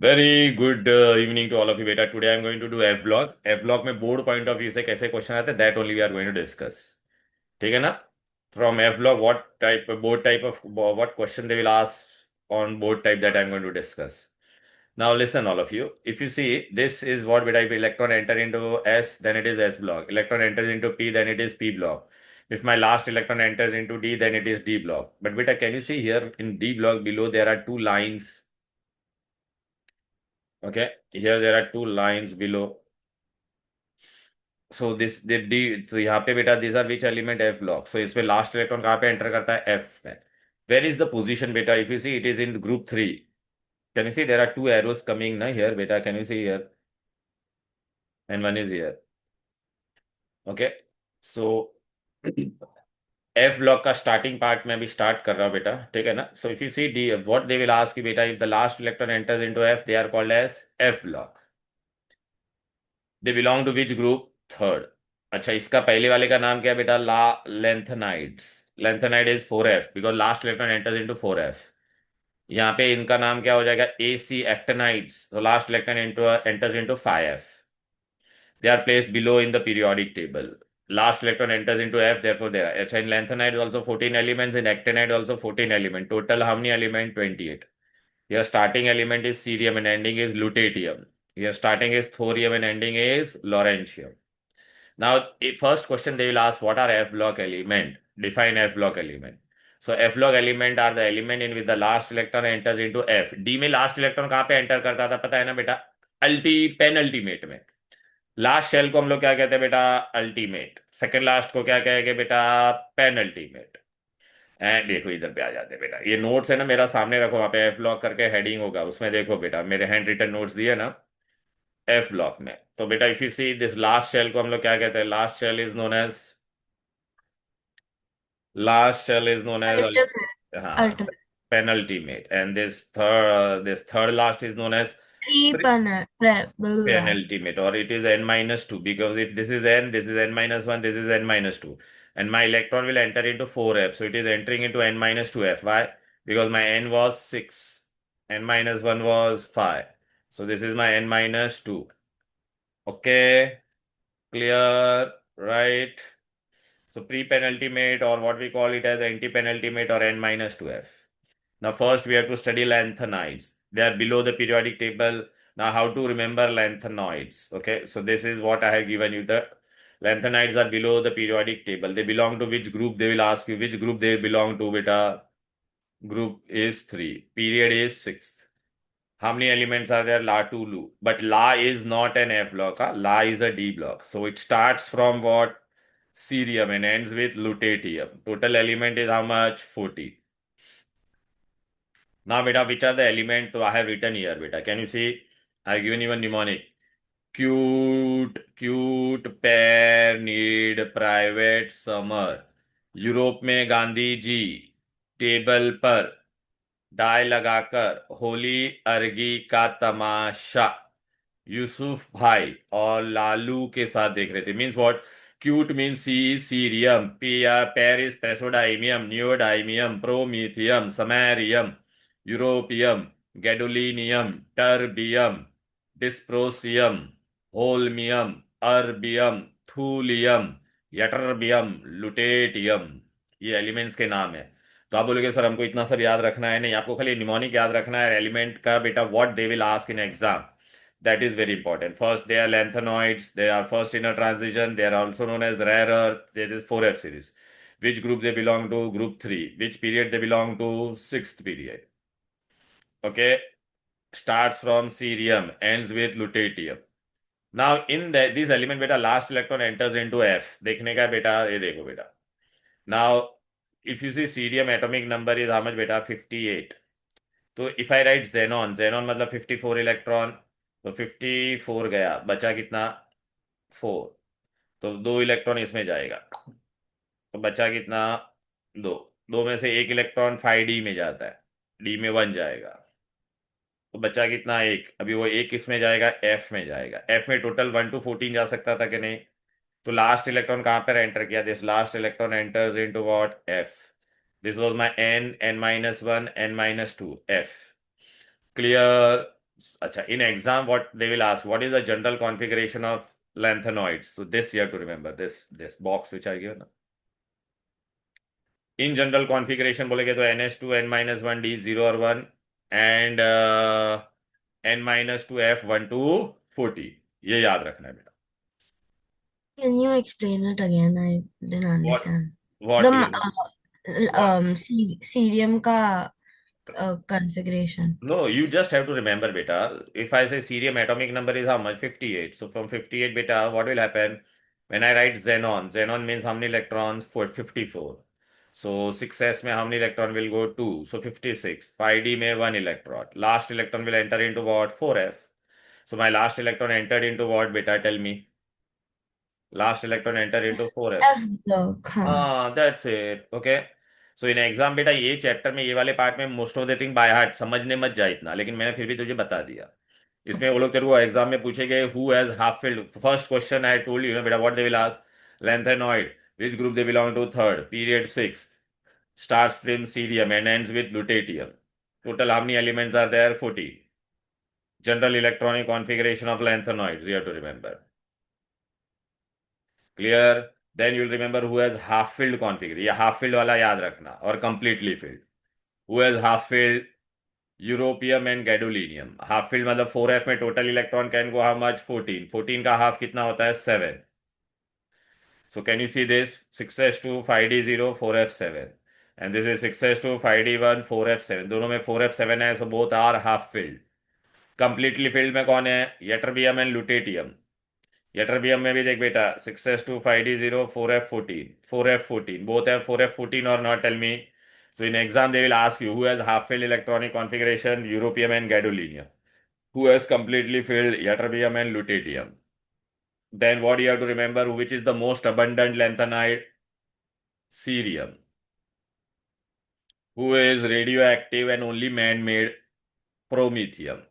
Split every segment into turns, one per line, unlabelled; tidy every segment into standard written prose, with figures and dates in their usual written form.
Very good evening to all of you बेटा। Today I am going to do F block. F block में board point of view से कैसे question आते हैं that only we are going to discuss. ठीक है ना? From F block what type board type of what question they will ask on board type that I am going to discuss. Now listen all of you, if you see this is what बेटा, if electron enter into S then it is S block, electron enters into P then it is P block, if my last electron enters into D then it is D block. But beta, can you see here in D block below there are two lines? Okay, here there are two lines below. So this the D, तो यहाँ पे बेटा these are which element F block. So इसमें last electron कहाँ पे enter करता है? F में. Where is the position beta? If you see it is in group 3. Can you see there are two arrows coming na here beta? Can you see here? And one is here. Okay. So F block का starting part में अभी start कर रहा हूँ बेटा, ठीक है ना? So if you see D, what they will ask you beta, if the last electron enters into F, they are called as F block. They belong to which group? Third. अच्छा, इसका पहले वाले का नाम क्या है बेटा? ला lanthanides. Lanthanide is 4F because last electron enters into 4F. यहाँ पे इनका नाम क्या हो जाएगा? AC एक्टेनाइड्स. तो last electron enters into 5F. They are placed below in the periodic table. Last electron enters into F, therefore there are. अच्छा, in lanthanide also 14 elements, in actinide also 14 elements. Total how many elements? 28. Here starting element is cerium and ending is lutetium. Here starting is thorium and ending is lawrencium. Now, first question they will ask, what are F block element? Define F block element. So F block element are the element in which the last electron enters into F. D में last electron कहाँ पे enter करता था पता है ना बेटा? Penultimate में. लास्ट शेल को हम लोग क्या कहते हैं बेटा? अल्टीमेट. सेकंड लास्ट को क्या कहेंगे बेटा? पेनल्टीमेट. एंड देखो इधर पे आ जाते हैं बेटा, ये नोट्स है ना मेरा, सामने रखो, वहां पे एफ ब्लॉक करके हेडिंग होगा, उसमें देखो बेटा मेरे हैंड रिटन नोट्स दिए ना एफ ब्लॉक में। तो बेटा if you see this last shell को हम लोग क्या कहते हैं? Last shell is known as, last shell is known as,
Ultimate.
हाँ,
Ultimate.
Penultimate. And this third last is known as
Pre-panel. Blah, blah, blah.
penultimate, or it is n minus 2, because if this is n, this is n minus 1, this is n minus 2, and my electron will enter into 4F, so it is entering into n minus 2F. Why? Because my n was 6, n minus 1 was 5, so this is my n minus 2. Okay, clear, right? So pre-penultimate, or what we call it as anti-penultimate, or n minus 2F. Now, first we have to study lanthanides. They are below the periodic table. Now, how to remember lanthanoids? Okay, so this is what I have given you. The lanthanides are below the periodic table. They belong to which group? They will ask you which group they belong to. Beta, group is 3. Period is 6th. How many elements are there? La to Lu. But La is not an F block. Huh? La is a D block. So it starts from what? Cerium and ends with lutetium. Total element is how much? 40. Now, beta, which are the element? So I have written here, beta. Can you see? I have given you a mnemonic. Cute pair need private summer. Europe में Gandhi ji table पर die लगाकर होली अर्गी का तमाशा यूसुफ भाई और लालू के साथ देख रहे थे. Means what? Cute means C cerium, per is praseodymium, neodymium, promethium, samarium, europium, gadolinium, terbium, dysprosium, holmium, erbium, thulium, ytterbium, lutetium. ये एलिमेंट्स के नाम है. तो आप बोलोगे सर हमको इतना सब याद रखना है? नहीं, आपको खाली निमोनिक याद रखना है एलिमेंट का बेटा. What they will ask in exam, that is very important. First, they are lanthanoids. They are first in a transition. They are also known as rare earth. There is 4F series. Which group they belong to? Group 3. Which period they belong to? Sixth period. Okay. Starts from cerium, ends with lutetium. Now, in this element, beta, last electron enters into F. देखने का बेटा, ये देखो बेटा. Now, if you see cerium atomic number is how much beta? 58. तो if I right xenon, xenon मतलब 54 electron, तो 54 गया, बचा कितना? 4. तो 2 इलेक्ट्रॉन इसमें जाएगा, तो बचा कितना? 2. 2 में से एक इलेक्ट्रॉन 5D में जाता है, डी में 1 जाएगा, तो बचा कितना? एक. अभी वो एक किस में जाएगा? एफ में जाएगा. एफ में टोटल 1 to 14 जा सकता था कि नहीं? तो लास्ट इलेक्ट्रॉन कहाँ पर एंटर किया? This last electron enters into what? F. This was my N, n-1, n-2, F. Clear? Acha, in exam, what they will ask, what is the general configuration of lanthanoids? So this you have to remember, this box which I give. In general configuration बोलेगे तो NH2 N-1 D 0 और 1 and N-2 F 1 to 40. ये याद रखना है बेटा.
Can you explain it again? I didn't
What
understand.
what
The
do you mean? What?
cerium का configuration.
No, you just have to remember, beta. If I say cerium atomic number is how much? 58. So from 58, beta, what will happen? When I write xenon, xenon means how many electrons? 54. So 6s में how many electron will go? 2. So 56. 5d में 1 electron. Last electron will enter into what? 4f. So my last electron entered into what, beta? Tell me. Last electron entered into 4f.
F block, हाँ.
हाँ, that's it. Okay. So in exam बेटा ये chapter में ये वाले part में most of the thing by heart समझने मत जा इतना, लेकिन मैंने फिर भी तुझे बता दिया. इसमें वो
Okay.
लोग तेरे को एग्जाम में पूछेंगे who has half filled. First question I told you ना बेटा what they will ask. Lanthanoid which group they belong to. Third period six. Starts from cerium and ends with lutetium. Total how many elements are there? 40. General electronic configuration of lanthanoids you have to remember. Clear. Then you'll remember who has half filled configure. ये half filled वाला याद रखना. और completely filled. Who has half filled. Europium and gadolinium. Half filled मतलब 4f में total electron can go how much? 14. 14 का half कितना होता है? 7. So can you see this? 6s2 5d0 4f7 and this is 6s2 5d1 4f7. दोनों में 4f7 है, so both are half filled. Completely filled में कौन है? Ytterbium and lutetium. यटरबियम में भी देख बेटा 6s2 5d0 4f14. 4f14 both have 4f14 or not? Tell me. So in exam they will ask you who has half filled electronic configuration europium and gadolinium, who has completely filled ytterbium and lutetium. Then what you have to remember, which is the most abundant lanthanide? Cerium. Who is radioactive and only man-made? Promethium.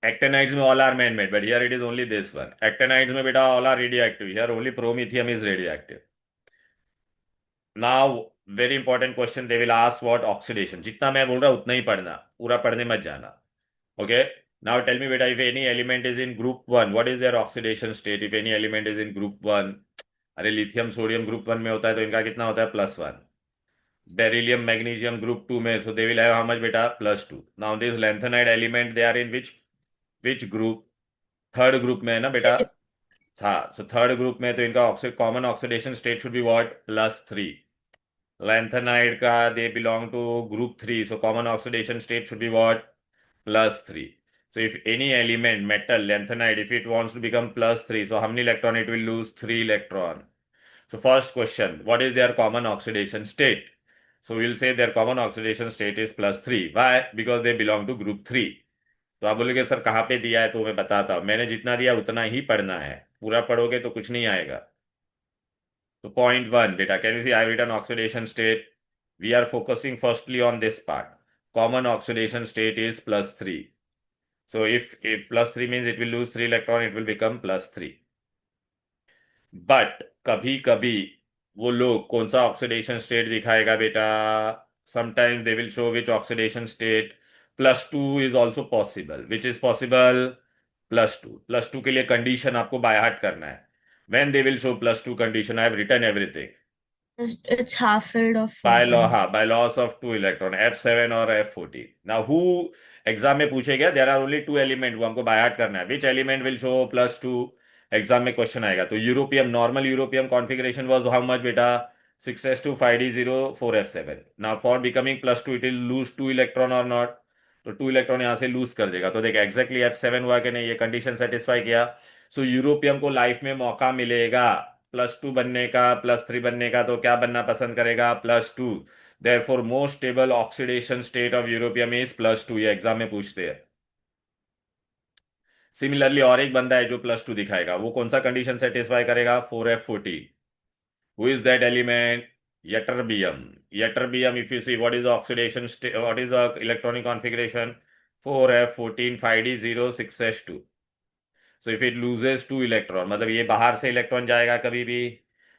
Actinides में all are man-made, but here it is only this one. Actinides में बेटा all are radioactive. Here only promethium is radioactive. Now very important question they will ask, what oxidation. जितना मैं बोल रहा हूँ उतना ही पढ़ना, पूरा पढ़ने मत जाना. Okay. Now tell me beta, if any element is in group 1, what is their oxidation state? If any element is in group 1, अरे लिथियम सोडियम ग्रुप 1 में होता है तो इनका कितना होता है? +1. बेरिलियम मैग्नीशियम ग्रुप 2 में, so they will have how much beta? +2. Now this lanthanide element they are in which group? Third group में है ना बेटा. हाँ, so थर्ड ग्रुप में तो इनका common oxidation state should be what? +3. Lanthanide का they belong to group 3, so common oxidation state should be what? +3. So if any element, metal, lanthanide, if it wants to become +3, so how many electron it will lose? 3 electron. So first question, what is their common oxidation state? So we'll say their common oxidation state is +3. Why? Because they belong to group 3. तो आप बोलोगे sir कहाँ पे दिया है, तो मैं बताता हूँ. मैंने जितना दिया उतना ही पढ़ना है, पूरा पढ़ोगे तो कुछ नहीं आएगा. So point 1 beta, can you see I have written oxidation state? We are focusing firstly on this part. Common oxidation state is +3. So if +3 means it will lose 3 electron, it will become +3. But कभी कभी वो लोग कौन सा oxidation state दिखाएगा बेटा? Sometimes they will show which oxidation state. +2 is also possible. Which is possible? +2. +2 के लिए कंडीशन आपको बाय हार्ट करना है. When they will show +2 condition, I have written everything.
It's half filled of
by law,
4
हाँ, by loss of 2 electron, F7 और F14. Now who exam में पूछेगा, there are only 2 element, वो हमको bye heart करना है. Which element will show +2? Exam में question आएगा. तो europium, normal europium configuration was how much बेटा? 6s2 5d0 4f7. Now for becoming +2 it will lose 2 electron और नॉट? तो 2 इलेक्ट्रॉन यहां से लूज कर देगा. तो देख एग्जैक्टली F7 हुआ कि नहीं, ये कंडीशन सेटिस्फाई किया. सो यूरोपियम को लाइफ में मौका मिलेगा +2 बनने का, +3 बनने का, तो क्या बनना पसंद करेगा? +2. Therefore most stable oxidation state of europium is +2. ये एग्जाम में पूछते हैं. सिमिलरली और एक बंदा है जो +2 दिखाएगा, वो कौन सा कंडीशन सेटिस्फाई करेगा? 4f14. Who is that element? Ytterbium. Ytterbium, if you see what is the oxidation state, what is the electronic configuration? 4f14 5d0 6s2. So if it loses 2 electron, मतलब ये बाहर से इलेक्ट्रॉन जाएगा कभी भी,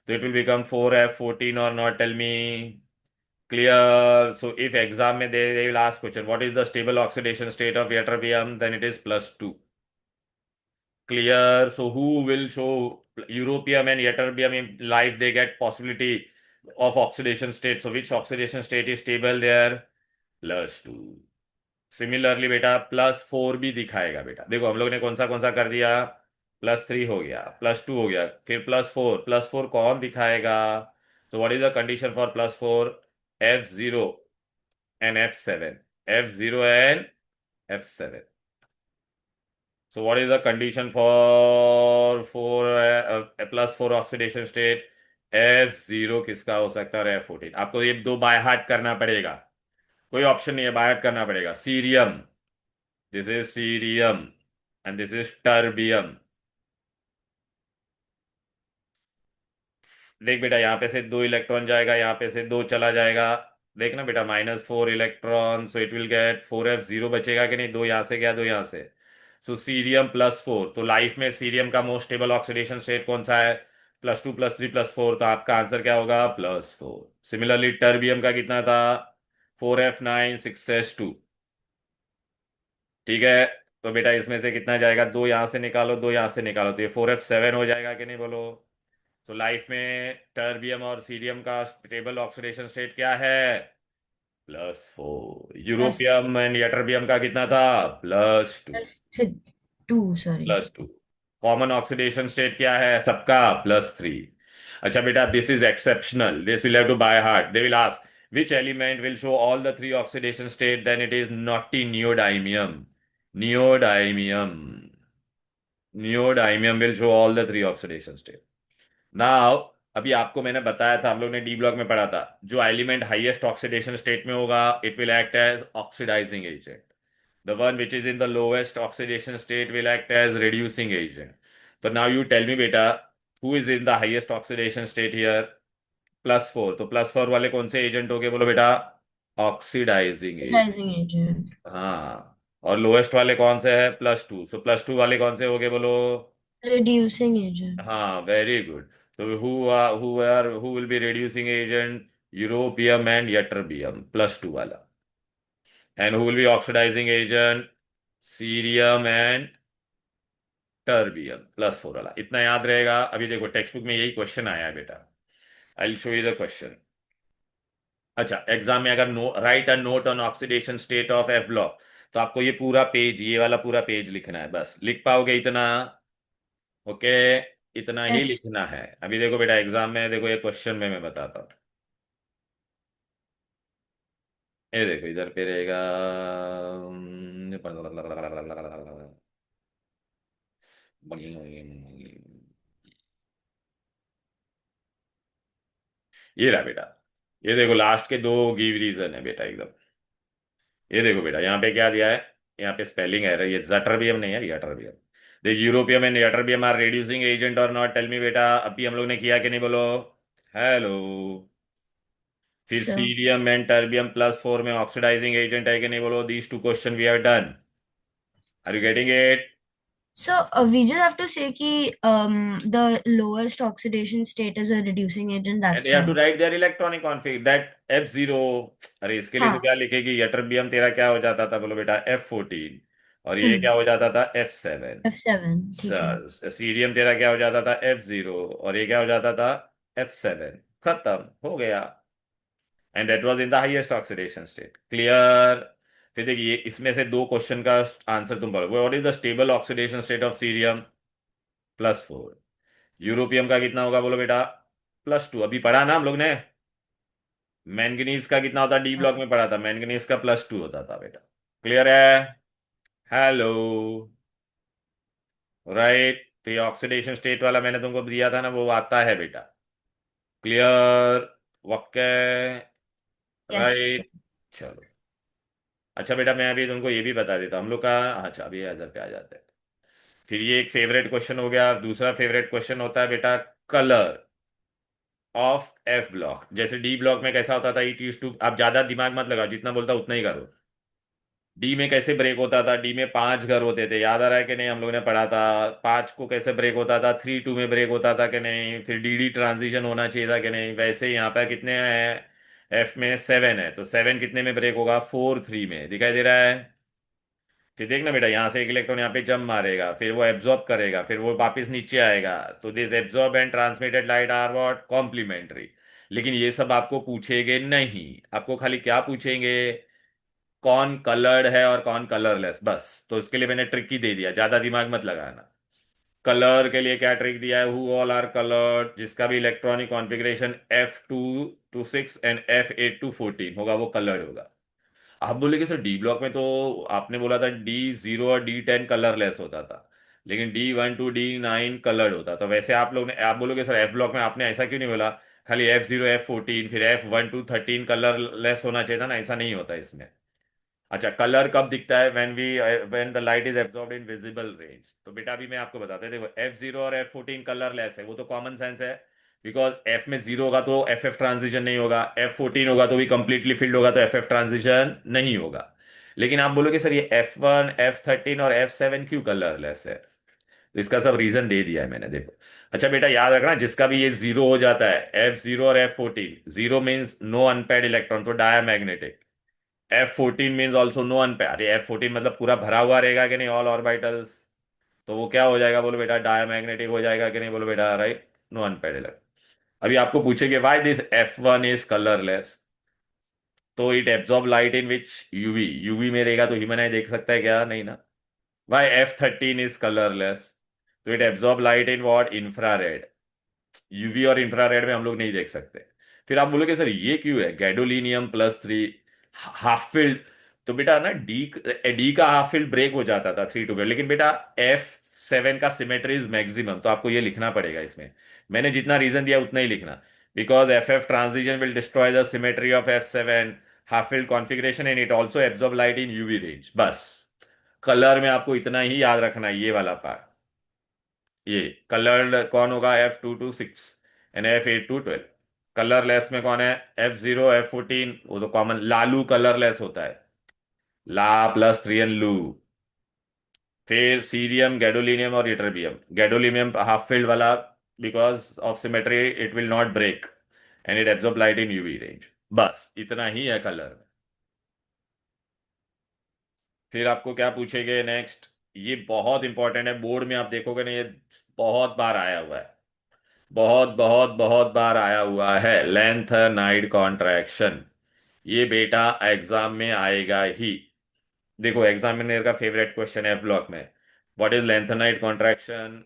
तो it will become 4f14 और not? Tell me. Clear. So if exam में they will ask question what is the stable oxidation state of ytterbium, then it is +2. Clear. So who will show europium and ytterbium in life? They get possibility of oxidation state. So which oxidation state is stable there? +2. Similarly बेटा +4 भी दिखाएगा बेटा. देखो हम लोग ने कौन सा कर दिया. +3 हो गया, +2 हो गया, फिर +4 कौन दिखाएगा. तो what is the condition for +4? F0 and F7. F0 and F7. So what is the condition for +4 oxidation state? F0 किसका हो सकता है और F14. आपको ये दो बाय हार्ट करना पड़ेगा. कोई ऑप्शन नहीं है, बाय हार्ट करना पड़ेगा. Cerium, this is cerium and this is terbium. देख बेटा यहाँ पे से 2 इलेक्ट्रॉन जाएगा, यहाँ पे से 2 चला जाएगा. देखना बेटा -4 electron, so it will get 4F0 बचेगा कि नहीं. 2 यहाँ से गया, 2 यहाँ से. सो सीरियम +4. तो लाइफ में सीरियम का मोस्ट स्टेबल ऑक्सीडेशन स्टेट कौन सा है? +2 +3 +4. तो आपका आंसर क्या होगा? +4. सिमिलरली टर्बियम का कितना था? 4F9 6S2. ठीक है. तो बेटा इसमें से कितना जाएगा? 2 यहाँ से निकालो, 2 यहाँ से निकालो, तो ये 4F7 हो जाएगा कि नहीं, बोलो. तो लाइफ में टर्बियम और सीरियम का स्टेबल ऑक्सीडेशन स्टेट क्या है? +4.
प्लस
यूरोपियम एंड यटरबियम का कितना था? +2.
Plus 2 sorry.
+2. Common oxidation state क्या है सबका? +3. अच्छा बेटा, this is exceptional, this will have to by heart. They will ask which element will show all the three oxidation state, then it is not neodymium. Neodymium. Neodymium will show all the three oxidation state. Now अभी आपको मैंने बताया था, हम लोग ने D block में पढ़ा था, जो एलिमेंट हाईएस्ट ऑक्सीडेशन स्टेट में होगा it will act as oxidising agent. The one which is in the lowest oxidation state will act as reducing agent. तो नाउ यू टेल मी बेटा, who is in the highest oxidation state here? +4. तो +4 वाले कौन से agent हो गए, बोलो बेटा? Oxidising agent.
Oxidising agent.
हाँ. और लोएस्ट वाले कौन से है? +2. सो +2 वाले कौन से हो गए, बोलो?
Reducing agent.
हाँ, वेरी गुड. तो who will be reducing agent? Europium and ytterbium, +2 वाला. And who will be oxidising agent? Cerium and terbium, +4 वाला. इतना याद रहेगा. अभी देखो टेक्स्ट बुक में यही क्वेश्चन आया है बेटा. आई will show you the question. अच्छा, एग्जाम में अगर right a note on oxidation state of F block, तो आपको ये पूरा पेज, ये वाला पूरा पेज लिखना है. बस लिख पाओगे इतना? ओके. इतना ही
यस.
लिखना है. अभी देखो बेटा एग्जाम में देखो, ये क्वेश्चन में मैं बताता हूँ. ये देखो इधर पे रहेगा. ये रहा बेटा. ये देखो लास्ट के दो गिव रीजन है बेटा एकदम. ये देखो बेटा यहाँ पे क्या दिया है. यहाँ पे स्पेलिंग है, ये जटरबियम नहीं है, यटरबियम. देख, europium and ytterbium are reducing agent और नॉट? टेल मी बेटा, अभी हम लोग ने किया कि नहीं, बोलो. हेलो. फिर
सर.
सीरियम एंड टर्बियम +4 में ऑक्सीडाइजिंग एजेंट है कि नहीं, बोलो. These two question we have done. Are you getting it?
So we just have to say कि the lowest oxidation state is a reducing agent.
And
That's
they have to
why.
Right their electronic config that F0. अरे इसके लिए तो
हाँ.
क्या लिखेगी? Ytterbium तेरा क्या हो जाता था, बोलो बेटा? F14. और ये क्या
हम्म.
हो जाता था? F7.
F7 ठीक है.
सीरियम तेरा क्या हो जाता था? F0. और ये क्या हो जाता था? F7. खत्म हो गया. And that was in the highest oxidation state. Clear. फिर देखिए इसमें से दो क्वेश्चन का आंसर तुम बोलो. What is the stable oxidation state of cerium? +4. Europium का कितना होगा, बोलो बेटा? +2. अभी पढ़ा ना हम लोग ने. मैंगनीज का कितना होता? डी ब्लॉक में पढ़ा था, मैंगनीज का +2 होता था बेटा. क्लियर है? हेलो. राइट. तो ये ऑक्सीडेशन स्टेट वाला मैंने तुमको दिया था ना, वो आता है बेटा. क्लियर. वक्के.
यस.
राइट. चलो. अच्छा बेटा, मैं अभी तुमको ये भी बता देता हूँ हम लोग का. अच्छा, अभी इधर पे आ जाते हैं. फिर ये एक फेवरेट क्वेश्चन हो गया. दूसरा फेवरेट क्वेश्चन होता है बेटा कलर ऑफ F ब्लॉक. जैसे डी ब्लॉक में कैसा होता था? इट यूज टू, आप ज्यादा दिमाग मत लगाओ, जितना बोलता उतना ही करो. डी में कैसे ब्रेक होता था? डी में 5 घर होते थे, याद आ रहा है कि नहीं? हम लोग ने पढ़ा था 5 को कैसे ब्रेक होता था. 3 2 में ब्रेक होता था कि नहीं? फिर डी डी ट्रांजिशन होना चाहिए था कि नहीं? वैसे यहाँ पे कितने हैं? एफ में 7 है, तो 7 कितने में ब्रेक होगा? 4 3 में, दिखाई दे रहा है? फिर देखना बेटा, यहाँ से एक इलेक्ट्रॉन यहाँ पे जंप मारेगा, फिर वो एब्जॉर्ब करेगा, फिर वो वापस नीचे आएगा। तो this absorb and transmitted light are what? Complementary. लेकिन ये सब आपको पूछेंगे नहीं, आपको खाली क्या पूछेंगे? कौन कलर्ड है और कौन कलरलेस, बस। तो इसके लिए मैंने ट्रिक ही दे दिया, ज्यादा दिमाग मत लगाना। कलर के लिए क्या ट्रिक दिया है? हु ऑल आर कलर्ड, जिसका भी electronic configuration F2 to 6 and F8 to 14 होगा, वो कलर्ड होगा। आप बोलेगे सर डी ब्लॉक में तो आपने बोला था D0 और D10 कलरलेस होता था, लेकिन D1 to D9 कलर्ड होता। तो वैसे आप लोग ने, आप बोलोगे सर एफ ब्लॉक में आपने ऐसा क्यों नहीं बोला? खाली F0 F14 फिर F1 to 13 कलरलेस होना चाहिए था ना, ऐसा नहीं होता इसमें। अच्छा, कलर कब दिखता है? When the light is absorbed in visible range. तो बेटा अभी मैं आपको बताता हूँ, देखो F0 और F14 कलरलेस है, वो तो कॉमन सेंस है। बिकॉज F में 0 होगा तो FF ट्रांजिशन नहीं होगा, F14 होगा तो भी कंप्लीटली फिल्ड होगा, तो FF ट्रांजिशन नहीं होगा। लेकिन आप बोलोगे सर ये F1 F13 और F7 क्यों कलरलेस है? तो इसका सब रीजन दे दिया है मैंने, देखो। अच्छा बेटा याद रखना, जिसका भी ये 0 हो जाता है, F0 और F14, 0 means no unpaired electron, तो diamagnetic. F14 means also no unpaired, अरे F14 मतलब पूरा भरा हुआ रहेगा कि नहीं, ऑल ऑर्बिटल्स। तो वो क्या हो जाएगा बोलो बेटा? डायमैग्नेटिक हो जाएगा कि नहीं, बोलो बेटा, राइट? No unpaired electron. अभी आपको पूछेंगे why this F1 is colourless. तो it absorb light in which UV, UV में रहेगा तो ह्यूमन आई देख सकता है क्या? नहीं ना। Why F13 is colourless? तो it absorb light in what? Infrared. UV और इंफ्रारेड में हम लोग नहीं देख सकते। फिर आप बोलोगे सर ये क्यों है? Gadolinium +3 half field. तो बेटा ना डी, डी का हाफ फील्ड ब्रेक हो जाता था 3 to में, लेकिन बेटा F7 का सिमेट्री इज मैक्सिमम, तो आपको ये लिखना पड़ेगा इसमें। मैंने जितना रीजन दिया उतना ही लिखना। Because FF transition will destroy the symmetry of F7 half field configuration and it also absorb light in UV range, बस। कलर में आपको इतना ही याद रखना है, ये वाला पार्ट। ये कलर्ड कौन होगा? F2 to 6 and F8 to 12। Colourless में कौन है? F0 F14, वो तो कॉमन, लालू कलरलेस होता है। ला +3 एंड लू। फिर सीरियम, गैडोलिनियम और इटरबियम। गैडोलिनियम हाफ फील्ड वाला, because of symmetry it will not break and it absorb light in UV range, बस इतना ही है कलर में। फिर आपको क्या पूछेंगे नेक्स्ट? ये बहुत इंपॉर्टेंट है, बोर्ड में आप देखोगे ना, ये बहुत बार आया हुआ है, बहुत बहुत बहुत बार आया हुआ है, लेंथ नाइट कॉन्ट्रैक्शन। ये बेटा एग्जाम में आएगा ही। देखो एग्जामिनर का फेवरेट क्वेश्चन है ब्लॉक में, what is lanthanide contraction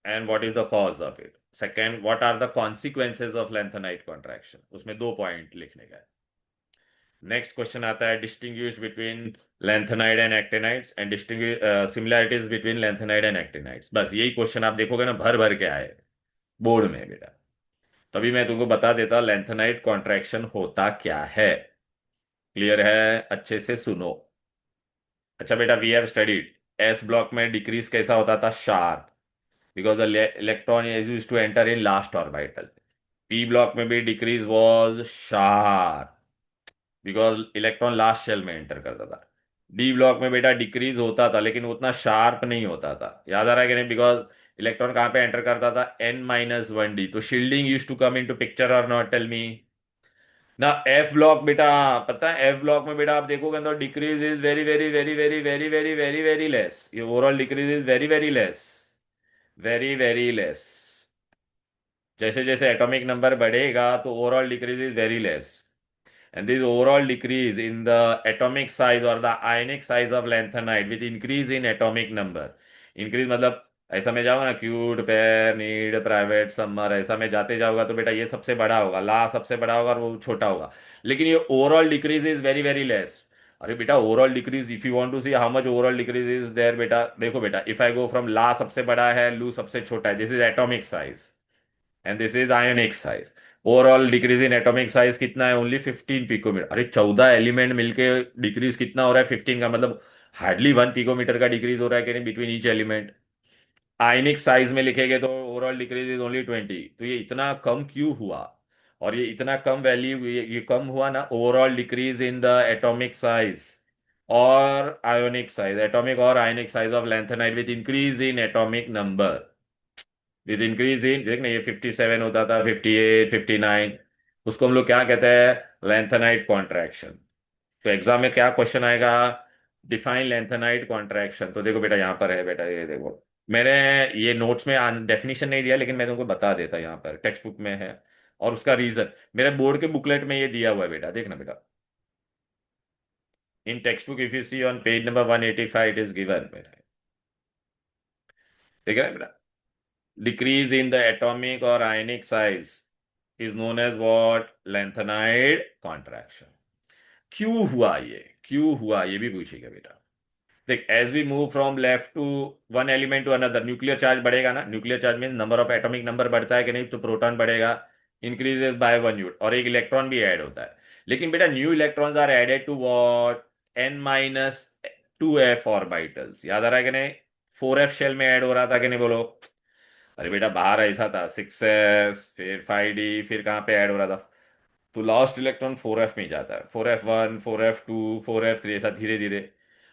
and what is the cause of it. Second, what are the consequences of lanthanide contraction, उसमें 2 पॉइंट लिखने का है। नेक्स्ट क्वेश्चन आता है, distinguish between lanthanide and actinides and distinguish similarities between lanthanide and actinides. बस यही question आप देखोगे ना, भर भर के आए बोर्ड में बेटा। तभी मैं तुमको बता देता लेंथेनाइट कॉन्ट्रैक्शन होता क्या है। क्लियर है? अच्छे से सुनो। अच्छा बेटा, we have studied s block में डिक्रीज कैसा होता था? Sharp, because the electron is used to enter in last orbital. P block में भी decrease was sharp, because electron last shell में एंटर करता था। डी ब्लॉक में बेटा डिक्रीज होता था, लेकिन उतना शार्प नहीं होता था, याद आ रहा है कि नहीं? बिकॉज इलेक्ट्रॉन कहाँ पे एंटर करता था? N-1D। तो shielding use to come into picture और नॉट? टेल मी ना। एफ ब्लॉक बेटा, पता है एफ ब्लॉक में बेटा आप देखोगे तो decrease is very very very very very very very very less, ये overall decrease is very very less, very very less. जैसे जैसे एटॉमिक नंबर बढ़ेगा तो overall decrease is very less, and this overall decrease in the atomic size or the ionic size of lanthanide with increase in atomic number। increase मतलब ऐसा में जाओगे ना, cute, pair, need, private, summer, ऐसा में जाते जाओगा तो बेटा ये सबसे बड़ा होगा, ला सबसे बड़ा होगा और वो छोटा होगा। लेकिन ये overall decrease is very very less. अरे बेटा overall decrease, if you want to see how much overall decrease is there, बेटा देखो बेटा, इफ आई गो फ्रॉम ला सबसे बड़ा है, लू सबसे छोटा है, this is atomic size and this is ionic size. Overall decrease in atomic size कितना है? Only 15 picometre. अरे 14 एलिमेंट मिलके डिक्रीज कितना हो रहा है? 15 का मतलब हार्डली 1 पिकोमीटर का डिक्रीज हो रहा है कि नहीं बिटवीन ईच एलिमेंट। आयनिक साइज में लिखेंगे तो ओवरऑल डिक्रीज इज ओनली 20। तो ये इतना कम क्यों हुआ? और ये इतना कम वैल्यू, ये कम हुआ ना, overall decrease in the atomic size और आयोनिक साइज, एटॉमिक और ionic size of lanthanide with increase in atomic number, with increase in, देखना ये 57 होता था, 58, 59, उसको हम लोग क्या कहते हैं, लेंथेनाइट कॉन्ट्रैक्शन। तो एग्जाम में क्या क्वेश्चन आएगा, डिफाइन लेंथेनाइट कॉन्ट्रैक्शन। तो देखो बेटा यहाँ पर है बेटा, ये देखो मैंने ये नोट्स में डेफिनेशन नहीं दिया, लेकिन मैं तुमको बता देता, यहाँ पर टेक्स्ट बुक में है। और उसका रीजन मेरे बोर्ड के बुकलेट में ये दिया हुआ है बेटा, देखना बेटा। In textbook if you see on page number 185 it is given बेटा, ठीक है ना बेटा। Decrease in the atomic or ionic size is known as what? Lanthanide contraction। क्यों हुआ ये, क्यों हुआ ये भी पूछेगा बेटा। देख, as we move from left to one element to another, nuclear charge बढ़ेगा ना, न्यूक्लियर चार्ज में नंबर ऑफ एटॉमिक नंबर बढ़ता है कि नहीं, तो प्रोटॉन बढ़ेगा, इंक्रीजेस बाय 1 यूनिट, और एक इलेक्ट्रॉन भी ऐड होता है। लेकिन बेटा new electrons are added to what, n-2f orbitals, याद आ रहा है कि नहीं। 4f शेल में ऐड हो रहा था कि नहीं, बोलो। अरे बेटा बाहर ऐसा था 6s, फिर 5d, फिर कहाँ पे ऐड हो रहा था, तो लास्ट इलेक्ट्रॉन 4f में ही जाता है, 4f1, 4f2, 4f3, ऐसा धीरे धीरे।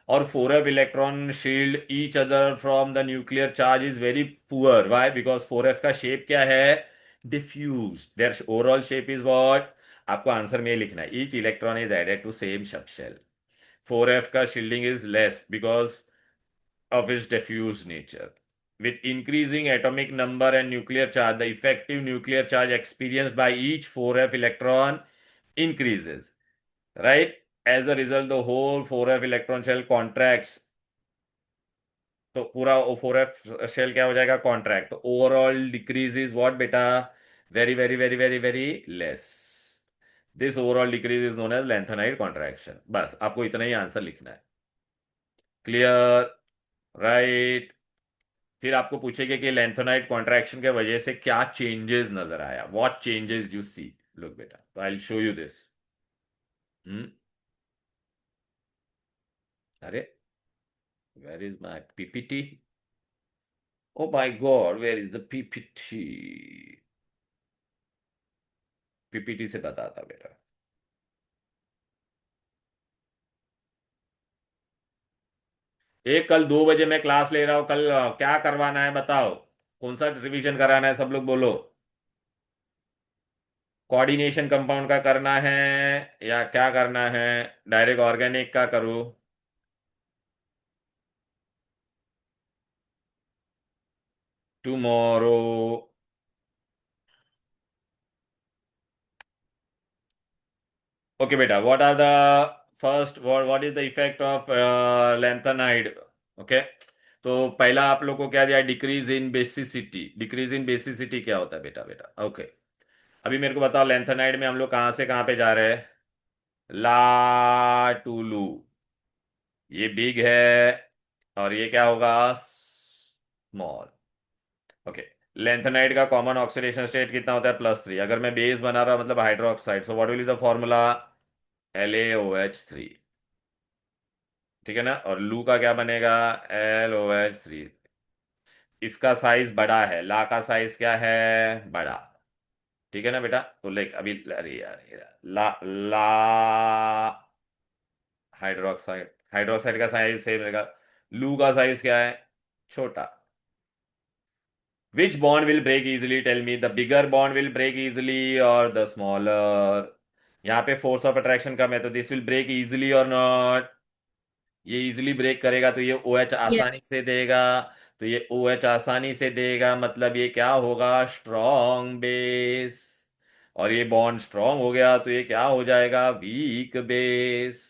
और 4f electron shield each other from the nuclear charge is very poor. Why? Because 4f का शेप क्या है, diffuse, their overall shape is what. आपको आंसर में ये लिखना है, each electron is added to same subshell. 4f का shielding is less because of its diffuse nature. With increasing atomic number and nuclear charge, the effective nuclear charge experienced by each 4f electron increases. Right? As a result, the whole 4f electron shell contracts. तो पूरा 4f shell क्या हो जाएगा, contract. तो overall decrease is what बेटा, very very very very very less. This overall decrease is known as lanthanide contraction. बस आपको इतना ही आंसर लिखना है। क्लियर? राइट। फिर आपको पूछेगा कि लेंथेनाइट कॉन्ट्रैक्शन के वजह से क्या चेंजेस नजर आया, what changes you see. Look बेटा, तो I will show you this. Hmm. अरे, where is my PPT? Oh my God, where is the PPT? PPT से बताता बेटा। एक कल 2 बजे मैं क्लास ले रहा हूं, कल क्या करवाना है बताओ, कौन सा रिवीजन कराना है, सब लोग बोलो। कोऑर्डिनेशन कंपाउंड का करना है या क्या करना है, डायरेक्ट ऑर्गेनिक का करूं? टुमारो। ओके बेटा, what are the first, what is the effect of lanthanide? Okay, तो पहला आप लोग को क्या दिया, decrease in basicity. Decrease in basicity क्या होता है बेटा, बेटा ओके। अभी मेरे को बताओ, लैंथेनाइड में हम लोग कहाँ से कहाँ पे जा रहे हैं, ला टू लू। ये बिग है और ये क्या होगा, स्मॉल। ओके। लैंथेनाइड का कॉमन ऑक्सीडेशन स्टेट कितना होता है, +3। अगर मैं बेस बना रहा मतलब hydroxide, so what will the formula, LaOH3। ठीक है ना, और लू का क्या बनेगा, LOH3। इसका साइज बड़ा है, ला का साइज क्या है, बड़ा। ठीक है ना बेटा, तो लेक अभी, अरे यार ला ला हाइड्रोक्साइड, हाइड्रोक्साइड का साइज सेम रहेगा, लू का साइज क्या है, छोटा। Which bond will break easily, tell me, the bigger bond will break easily और द स्मॉलर? यहाँ पे फोर्स ऑफ अट्रैक्शन कम है, तो दिस विल ब्रेक इजिली और नॉट, ये इजिली ब्रेक करेगा, तो ये OH
Yeah.
आसानी से देगा। तो ये OH आसानी से देगा, मतलब ये क्या होगा, स्ट्रॉन्ग बेस। और ये बॉन्ड स्ट्रॉन्ग हो गया तो ये क्या हो जाएगा, वीक बेस।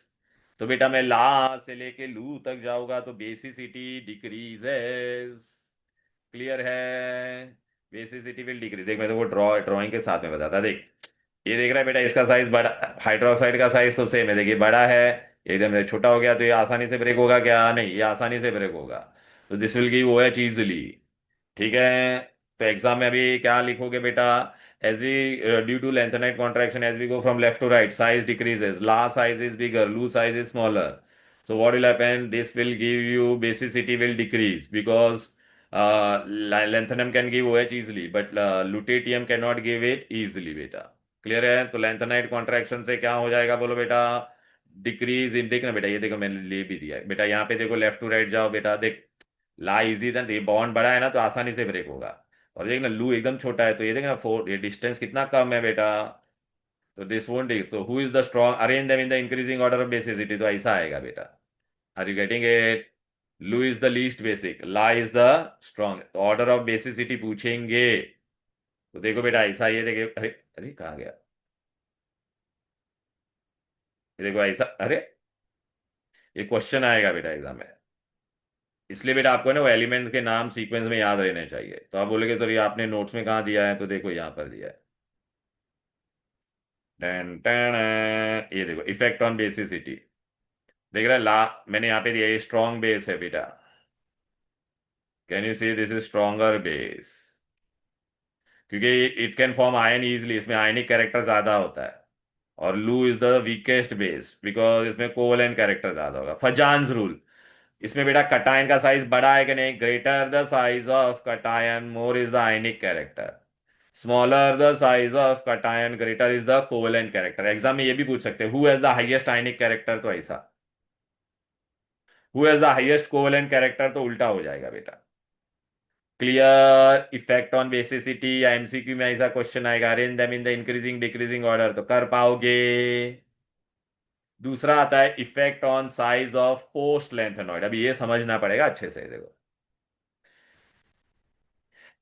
तो बेटा मैं ला से लेके लू तक जाऊंगा तो बेसिसिटी डिक्रीजेस। क्लियर है? Basicity will decrease. देख मैं तो वो ड्राइंग के साथ में बताता, देख ये देख रहा है बेटा, इसका साइज बड़ा, हाइड्रोक्साइड का साइज तो सेम है, देखिए बड़ा है, एकदम छोटा हो गया, तो ये आसानी से ब्रेक होगा क्या, नहीं, ये आसानी से ब्रेक होगा। तो this will give OH easily. ठीक है, तो एग्जाम में अभी क्या लिखोगे बेटा, as we due to lanthanide contraction as we go from left to right, size decreases, La size is bigger, Lu size is smaller. So what will happen? This will give you basicity will decrease because lanthanum can give OH easily, but lutetium cannot give it easily बेटा। Clear है? तो lanthanide contraction से क्या हो जाएगा बोलो बेटा, decrease in, देखना बेटा, ये देखो मैंने ले भी दिया है बेटा, यहाँ पे देखो लेफ्ट टू राइट जाओ बेटा, देख ला इजी था, तो ये बॉन्ड बड़ा है ना तो आसानी से ब्रेक होगा। और देखना लू एकदम छोटा है, तो ये देखना फोर, ये डिस्टेंस कितना कम है बेटा, तो this won't, so who is the strong, arrange them in the increasing order of basicity, तो ऐसा आएगा बेटा. Are you getting it? Lu is the least basic, La is the strong. तो ऑर्डर ऑफ बेसिसिटी पूछेंगे तो देखो बेटा ऐसा, ये देखो, अरे अरे कहाँ गया, ये देखो ऐसा, अरे ये क्वेश्चन आएगा बेटा एग्जाम में. इसलिए बेटा आपको ना वो एलिमेंट के नाम सीक्वेंस में याद रहने चाहिए. तो आप बोलोगे तो ये आपने नोट्स में कहाँ दिया है, तो देखो यहाँ पर दिया है. टन टन, ये देखो इफेक्ट ऑन बेसिसिटी. देख रहा है ला, मैंने यहाँ पे दिया, ये स्ट्रॉन्ग बेस है बेटा. Can you see this is stronger base, क्योंकि it can form ion easily, इसमें आयनिक कैरेक्टर ज्यादा होता है. और Lu is the weakest base because इसमें कोवलेंट कैरेक्टर ज्यादा होगा. फजान्स रूल, इसमें बेटा कटायन का साइज बड़ा है कि नहीं, greater the size of cation more is the ionic character, smaller the size of cation greater is the covalent character. Exam में ये भी पूछ सकते हैं who has the highest ionic character, तो ऐसा who has the highest covalent character, तो उल्टा हो जाएगा बेटा. क्लियर? इफेक्ट ऑन बेसिसिटी या एमसीक्यू में ऐसा क्वेश्चन आएगा, arrange them in the increasing decreasing order, तो कर पाओगे. दूसरा आता है effect on size of post lanthanoid. अभी ये समझना पड़ेगा अच्छे से. देखो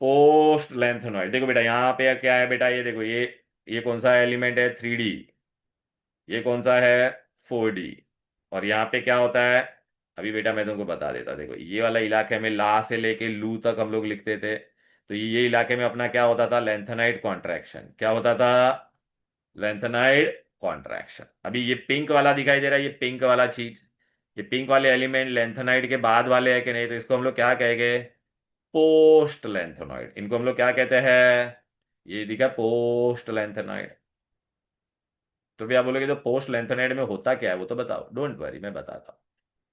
पोस्ट लेंथेनॉइड, देखो बेटा यहाँ पे क्या है बेटा, ये देखो ये कौन सा एलिमेंट है, 3D. ये कौन सा है, 4D. और यहाँ पे क्या होता है, अभी बेटा मैं तुमको बता देता. देखो ये वाला इलाके में ला से लेके लू तक हम लोग लिखते थे, तो ये इलाके में अपना क्या होता था, लेंथेनाइड कॉन्ट्रैक्शन. क्या होता था, लेंथेनाइड कॉन्ट्रैक्शन. अभी ये पिंक वाला दिखाई दे रहा है, ये पिंक वाला चीज, ये पिंक वाले एलिमेंट लेंथेनाइड के बाद वाले है कि नहीं, तो इसको हम लोग क्या कहेंगे, पोस्ट लेंथेनॉइड. इनको हम लोग क्या कहते हैं, ये दिखा पोस्ट लेंथेनॉइड. तो भी आप बोलोगे तो पोस्ट लेंथेनॉइड में होता क्या है वो तो बताओ. डोंट वरी मैं बताता हूँ.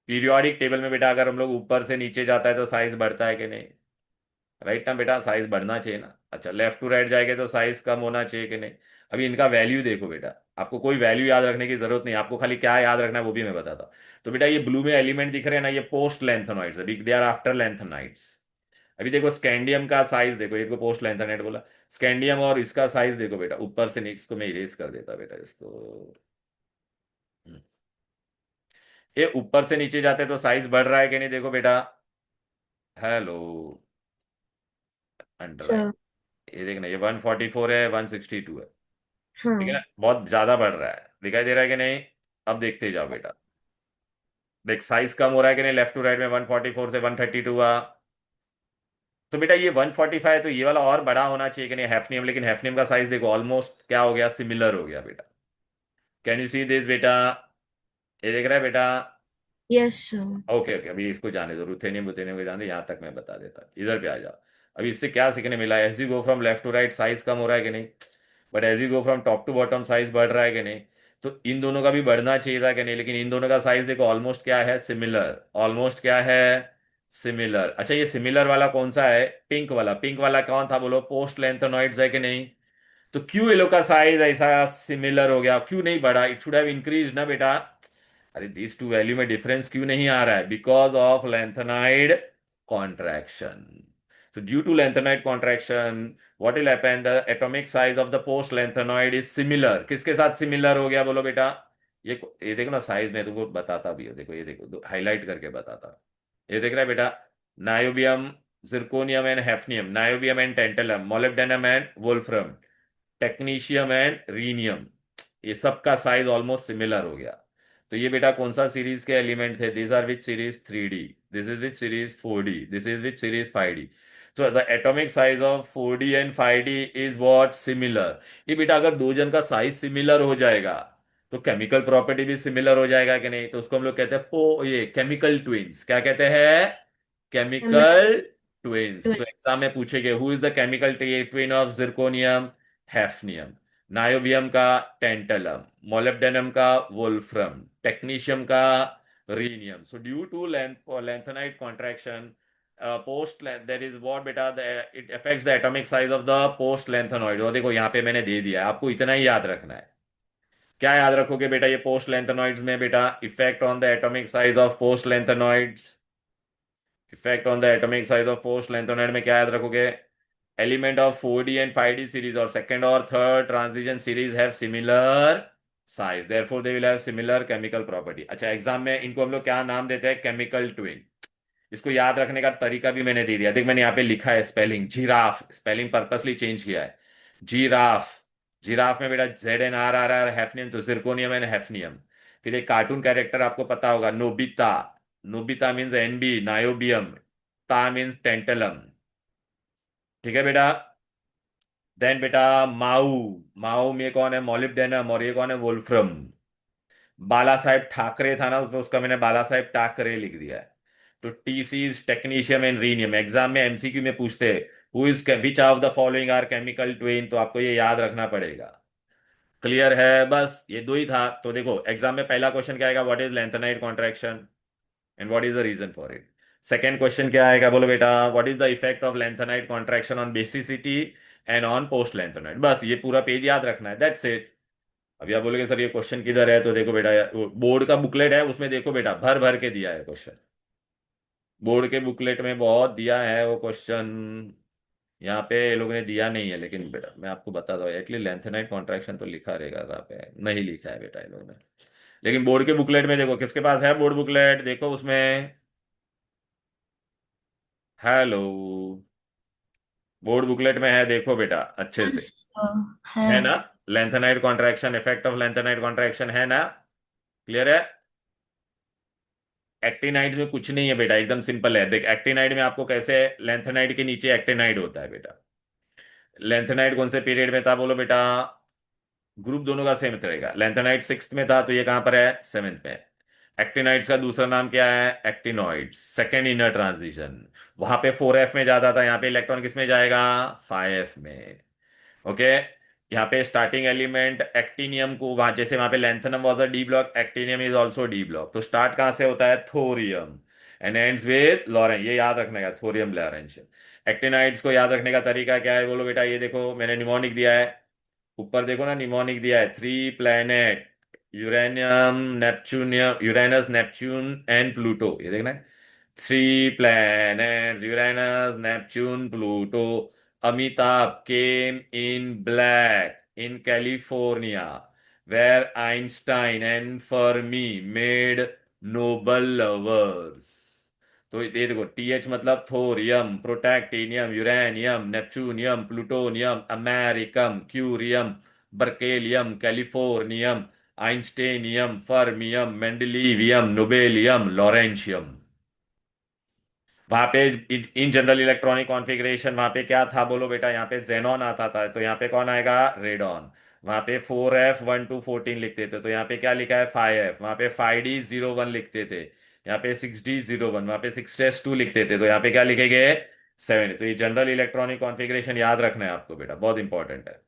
पीरियोडिक टेबल में बेटा अगर हम लोग ऊपर से नीचे जाता है तो साइज बढ़ता है कि नहीं, राइट ना बेटा, साइज बढ़ना चाहिए ना. अच्छा लेफ्ट टू राइट जाएंगे तो साइज कम होना चाहिए कि नहीं. अभी इनका वैल्यू देखो बेटा, आपको कोई वैल्यू याद रखने की जरूरत नहीं, आपको खाली क्या याद रखना है वो भी मैं बताता हूँ. तो बेटा ये ब्लू में एलिमेंट दिख रहे हैं ना, ये पोस्ट लेंथेनॉइड्स, अभी दे आर आफ्टर लेंथेनाइड्स. अभी देखो स्कैंडियम का साइज देखो, एक को पोस्ट लेंथेनाइड बोला, स्कैंडियम, और इसका साइज देखो बेटा ऊपर से नीचे. इसको मैं इरेज कर देता बेटा इसको. हम्म। ये ऊपर से नीचे जाते तो साइज बढ़ रहा है कि नहीं, देखो बेटा, हेलो, अंडरलाइन.
अच्छा.
ये देखना, ये 144 है, 162 है, ठीक है ना,
हाँ.
बहुत ज्यादा बढ़ रहा है, दिखाई दे रहा है कि नहीं. अब देखते जाओ बेटा, देख साइज कम हो रहा है कि नहीं, लेफ्ट टू राइट में 144 से 132 हुआ. तो बेटा ये 145 है, तो ये वाला और बड़ा होना चाहिए कि नहीं, हैफनियम. लेकिन हैफनियम का साइज देखो ऑलमोस्ट क्या हो गया, सिमिलर हो गया बेटा. कैन यू सी दिस बेटा, ये देख रहा है बेटा.
Yes sir.
ओके ओके, अभी इसको जाने दो, रुथेनियम रुथेनियम को जाने दो, यहाँ तक मैं बता देता. इधर पे आ जाओ. अभी इससे क्या सीखने मिला, as you go from left to right size कम हो रहा है कि नहीं, but as you go from top to bottom size बढ़ रहा है कि नहीं. तो इन दोनों का भी बढ़ना चाहिए था कि नहीं, लेकिन इन दोनों का साइज देखो ऑलमोस्ट क्या है, सिमिलर. ऑलमोस्ट क्या है, सिमिलर. अच्छा ये सिमिलर वाला कौन सा है, पिंक वाला. पिंक वाला कौन था बोलो, पोस्ट लेंथेनॉइड्स है कि नहीं. तो क्यों ये लोग का साइज ऐसा सिमिलर हो गया, क्यों नहीं बढ़ा, इट शुड हैव इंक्रीज ना बेटा. अरे दिस टू वैल्यू में डिफरेंस क्यों नहीं आ रहा है, because of lanthanide contraction. So due to lanthanide contraction, what will happen? The atomic size of the post lanthanoid is similar. किसके साथ सिमिलर हो गया बोलो बेटा, ये देखो ना साइज में तुमको बताता भी हो, देखो ये देखो हाईलाइट करके बताता. ये देख रहा है बेटा, niobium, zirconium and hafnium, niobium and tantalum, molybdenum and wolfram, technetium and rhenium, ये सब का साइज ऑलमोस्ट सिमिलर हो गया. तो ये बेटा कौन सा सीरीज के एलिमेंट थे, this are which series, 3D, this is which series, 4D, this is which series, 5D. So the atomic size of 4D and 5D is what, similar. ये बेटा अगर दो जन का साइज सिमिलर हो जाएगा तो केमिकल प्रॉपर्टी भी सिमिलर हो जाएगा कि नहीं, तो उसको हम लोग कहते हैं ये केमिकल ट्विंस. क्या कहते हैं,
केमिकल
केमिकल ट्विंस. तो
ट्विन.
एग्जाम में पूछेंगे who is the chemical twin of zirconium, hafnium, niobium का टेंटलम, मोलिब्डेनम का वोल्फ्रम, टेक्नीशियम का rhenium. So due to lanthanide contraction, post there is what बेटा, it affects the atomic size of the post lanthanide. और देखो यहाँ पे मैंने दे दिया है, आपको इतना ही याद रखना है. क्या याद रखोगे बेटा, ये पोस्ट लेंथेनॉइड्स में बेटा, effect on the atomic size of post lanthanoids, effect on the atomic size of post lanthanoid में क्या याद रखोगे, element of 4D and 5D series और सेकंड और third transition series have similar size, therefore they will have similar chemical property. अच्छा, exam में इनको हम लोग क्या नाम देते हैं? Chemical twin. इसको याद रखने का तरीका भी मैंने दे दिया, देख मैंने यहाँ पे लिखा है spelling, giraffe, spelling purposely change किया है, जिराफ। जिराफ में बेटा ZNR आ रहा है, हैफनियम तो जिरकोनियम एंड हैफनियम। फिर एक कार्टून कैरेक्टर आपको पता होगा, Nobita. Nobita means NB, niobium. ता मीन्स टेंटलम। ठीक है बेटा। देन बेटा माऊ। माऊ में कौन है? मॉलिब्डेनम। और ये कौन है? वोल्फ्रम। बाला साहेब ठाकरे था ना, तो उसका मैंने बाला साहेब टाकरे लिख दिया है। तो TC इज टेक्नीशियम एंड रीनियम। एग्जाम में MCQ में पूछते हैं who is which of the following are chemical twin, तो आपको ये याद रखना पड़ेगा। क्लियर है? बस ये दो ही था। तो देखो एग्जाम में पहला क्वेश्चन क्या आएगा? What is lanthanide contraction and what is the reason for it. Second question क्या आएगा? बोलो बेटा, what is the effect of lanthanide contraction on basicity and on post lanthanide. बस ये पूरा पेज याद रखना है, दैट्स इट। अभी आप बोलोगे सर ये क्वेश्चन किधर है, तो देखो बेटा बोर्ड का बुकलेट है, उसमें देखो बेटा भर भर के दिया है क्वेश्चन। बोर्ड के बुकलेट में बहुत दिया है वो क्वेश्चन। यहाँ पे ये लोगों ने दिया नहीं है, लेकिन बेटा मैं आपको बता दूं, एटलीस्ट लेंथेनाइट कॉन्ट्रैक्शन तो लिखा रहेगा, कहाँ पे नहीं लिखा है बेटा इन लोगों ने। लेकिन बोर्ड के बुकलेट में देखो, किसके पास है बोर्ड बुकलेट? देखो उसमें। हेलो। बोर्ड बुकलेट में है, देखो बेटा अच्छे से।
Yes, है।
है ना? Lanthanide contraction, effect of lanthanide contraction, है ना? क्लियर है? एक्टिनाइड में कुछ नहीं है बेटा, एकदम सिंपल है। देख एक्टिनाइड में आपको कैसे, लेंथेनाइड के नीचे एक्टिनाइड होता है बेटा। लेंथेनाइड कौन से पीरियड में था बोलो बेटा? ग्रुप दोनों का सेम रहेगा। लेंथेनाइड सिक्स्थ में था, तो ये कहां पर है? सेवेंथ में। एक्टिनाइड्स का दूसरा नाम क्या है? Actinoids, second inner transition. वहां पे 4F में जाता था, यहाँ पे इलेक्ट्रॉन किस में जाएगा? 5F में। ओके। यहाँ पे स्टार्टिंग एलिमेंट एक्टिनियम को, वहां जैसे वहां पे lanthanum was a D block, actinium is also D block. तो स्टार्ट कहां से होता है? Thorium and ends with Laurent. ये याद रखने का, थोरियम लॉरेंशियम। एक्टिनाइड्स को याद रखने का तरीका क्या है बोलो बेटा? ये देखो मैंने निमोनिक दिया है, ऊपर देखो ना, निमोनिक दिया है, 3 planet, uranium neptunium, uranus neptune and pluto, ये देखना है। 3 planet, uranus neptune pluto. Amitabh came in black in california, where einstein and fermi made nobel lovers. तो ये देखो, TH मतलब thorium, protactinium, uranium, neptunium, plutonium, americium, curium, berkelium, californium, einsteinium, fermium, mendelevium, nobelium, lawrencium. वहां पे in general electronic configuration वहां पे क्या था बोलो बेटा? यहाँ पे जेनॉन आता था, तो यहाँ पे कौन आएगा? रेडॉन। वहां पे 4F 1 to 14 लिखते थे, तो यहाँ पे क्या लिखा है? 5F। वहां पे 5D 01 लिखते थे, यहाँ पे 6D 01। वहां पे 6S 2 लिखते थे, तो यहाँ पे क्या लिखेंगे? 7। तो ये जनरल इलेक्ट्रॉनिक कॉन्फ़िगरेशन याद रखना है आपको बेटा, बहुत इंपॉर्टेंट है।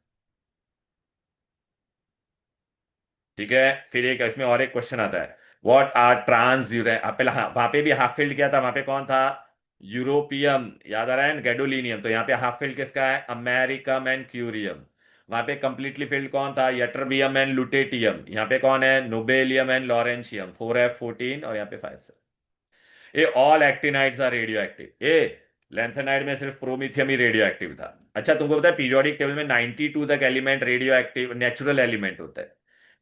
ठीक है। फिर एक इसमें और एक क्वेश्चन आता है, व्हाट आर ट्रांस यूरे, पहले हाँ, वहां पे भी हाफ फील्ड किया था, वहां पे कौन था? यूरोपियम, याद आ रहा है? गैडोलिनियम। तो यहाँ पे हाफ फील्ड किसका है? Americium and curium. वहां पे कंप्लीटली फील्ड कौन था? Ytterbium and lutetium. यहाँ पे कौन है? नोबेलियम एंड लॉरेंशियम, 4F 14, और यहाँ पे 5। ये all actinides are radioactive. ये लेंथेनाइड में सिर्फ प्रोमिथियम ही रेडियो एक्टिव था। अच्छा तुमको पता है पीरियोडिक टेबल में 92 तक element radio active natural element होता है।